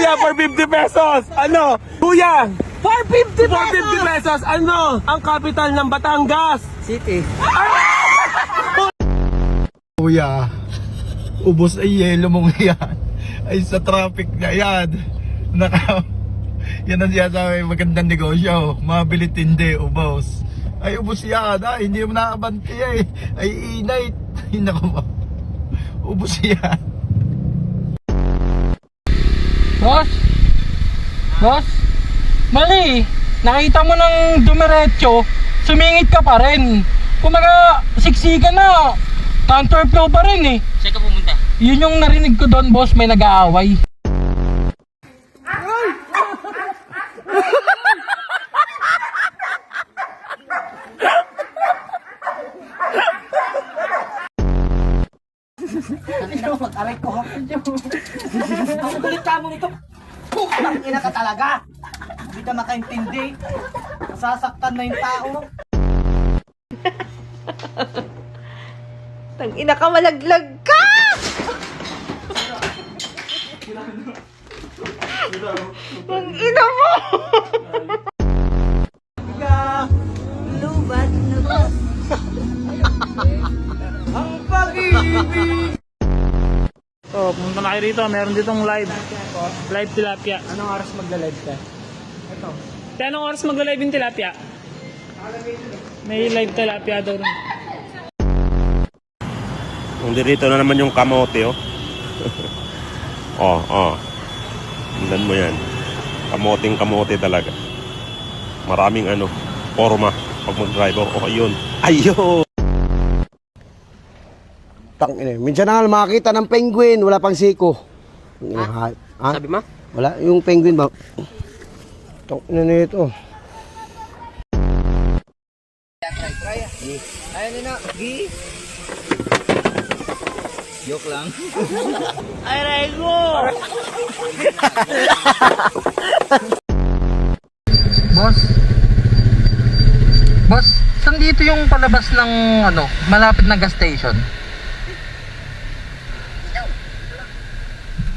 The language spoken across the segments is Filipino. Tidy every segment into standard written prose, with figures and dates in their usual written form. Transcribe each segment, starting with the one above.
Kuya, for 50 pesos. Ano? Kuya, 450 for 50 pesos. Ano? Ang capital ng Batangas. City. Kuya, ubos ay yelo mong yan. Ay sa traffic na yan. Yan ang sinasabi, magandang negosyo. Mabili tindi, ubos. Ay ubos yan, hindi mo nakabanti eh. Ay inay. Ay naku, ubos yan. Boss? Boss? Mali. Nakita mo ng dumiretso, sumingit ka pa rin. Kumaga, siksikan na. Counterflow pa rin eh. Saan ka pumunta? Yun yung narinig ko doon, boss, may nag-aaway. Aray ko. Ang kulit ka mo nito. Putang ina ka talaga. Hindi ka makaintindi. Masasaktan na yung tao. Tang ina ka, malaglag ka! Tang ina mo! Lubat na ba? Ang pag-ibig. So, pumunta na kayo rito. Meron ditong live. Live tilapia. Anong oras magla-live ka? Kaya anong oras magla-live yung tilapia? May live tilapia daw rin. Nandito na naman yung kamote, oh. Tingnan mo yan. Kamoteng kamote talaga. Maraming forma pag mag-drive. Oh, ayun. Ayun! Minsan na nga makakita ng penguin, wala pang siko. Ha? Sabi mo? Wala, yung penguin ba? Tang ina nito. Ayun na, Gi. Joke lang. Boss? Boss, saan dito yung palabas ng malapit na gas station?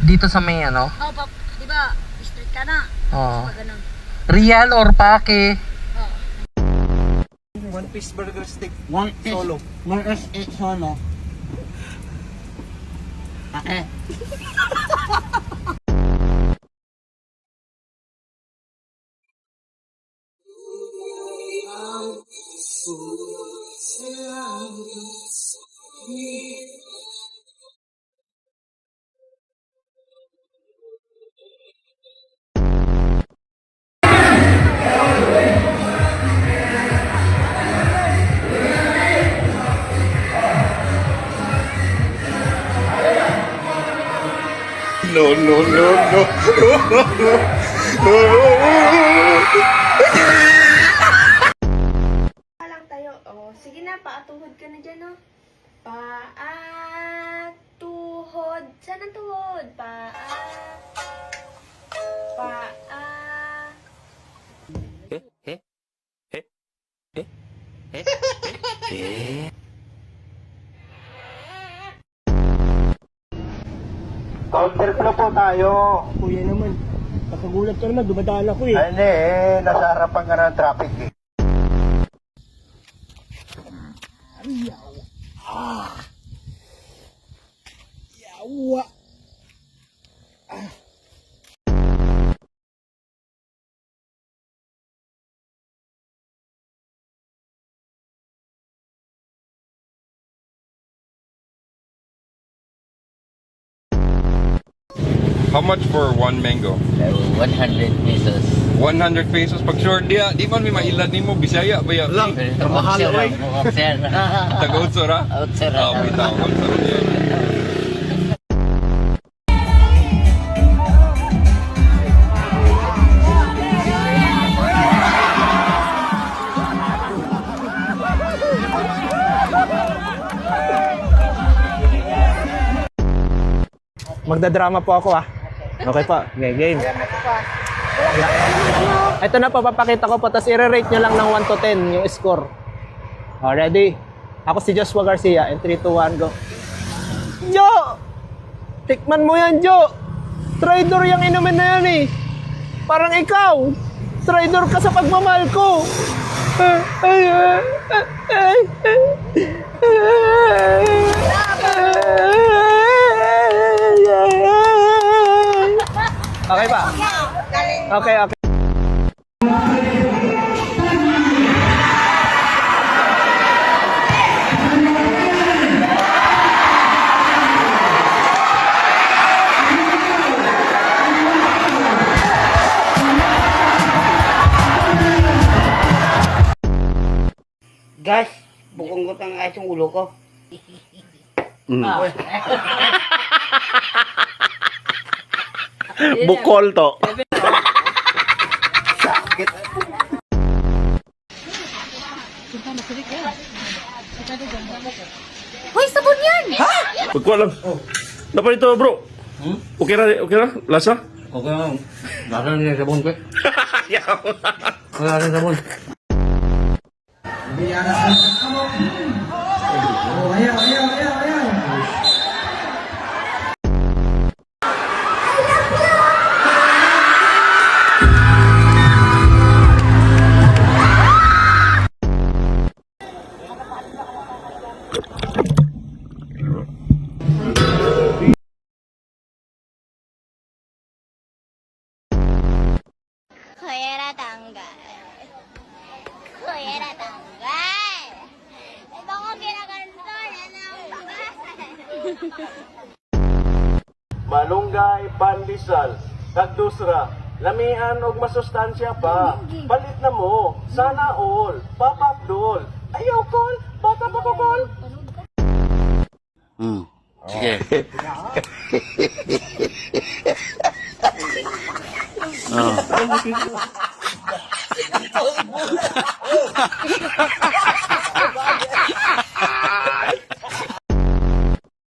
Dito sa may Oh, di ba? Street ka na. Oo. Pag ganun. Real or pake? One piece burger stick. One Solo. One is solo. Lang tayo. Oh, sige na, paatuhod ka na dyan, oh. Paatuhod. Saan ang tuhod? Counterflow po tayo. Kuya naman, nakagulat ka naman, dumadaan ako Ay, hindi nasa harapan ka ng traffic eh. How much for one mango? 100 pesos. 100 pesos. Pag short di man may mailan nimo Bisaya ba ya? Lang, mahal oy. Sir. Taga-Utsura? Utsura. Bitaw. Utsura diyan. Magdadrama po ako Okay po, game. Ito na po, papakita ko po. Tapos i-rate nyo lang ng 1 to 10 yung score. Ready? Ako si Joshua Garcia. And 3, 2, 1, go. Jo! Tikman mo yan, Jo! Traidor yung inumin na yan eh. Parang ikaw. Traidor ka sa pagmamahal ko. Okay ba? Okay, okay. Guys, bukong ang ayos yung ulo ko. Bukol to. Hoy, sabon yan! Pagkuha lang. Dapat ito bro. Okay na, okay na? Lasa? Okay lang. Lasa na yung sabon ko. Wala rin sabon. Kuya tanggal. Kuya tanggal. Ito ko ginaganto na ng Malunggay, pandesal, tagdusra, lamian og masustansya pa. Palit na mo. Sana all. Papapdol. Ayaw kol. Bata pa kol. Sige.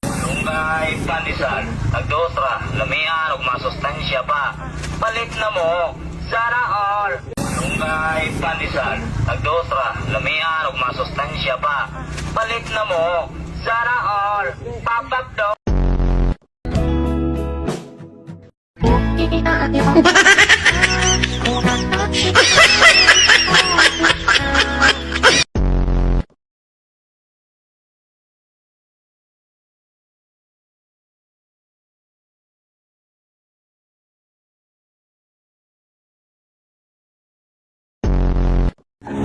Lunggay, pandesal, tagdosra, lamian ug masustansya pa. Palit na mo. Sana all. Lunggay, pandesal, tagdosra, lamian ug masustansya pa. Palit na mo. Sana all. Papakdo.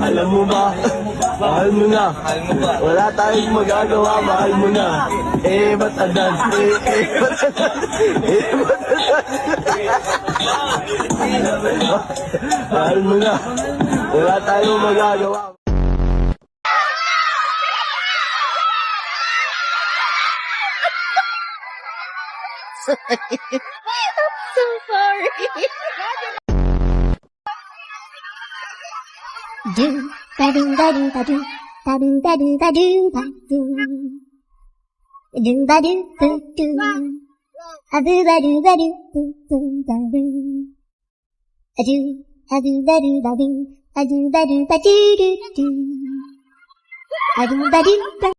Alam mo ba? Mahal mo na. Wala tayong magagawa. Mahal mo na. Eh, ba't adan? Ba't adan? Ba't adan? Mahal mo na. Wala tayong magagawa. So sorry. Do ba do ba do ba do ba do ba do ba do ba do do ba do ba do a do ba do ba do ba do a do ba do ba do a do ba do ba do do a do ba do ba.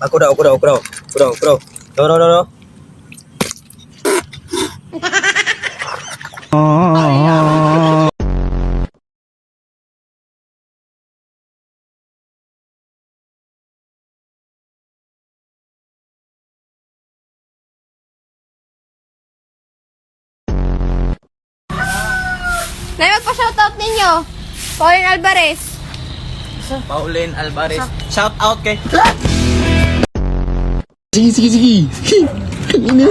Aku daw. Do. Nay, magpa-shoutout ninyo. Pauline Alvarez. Pauline Alvarez. Shout out kay Sige. Kanina.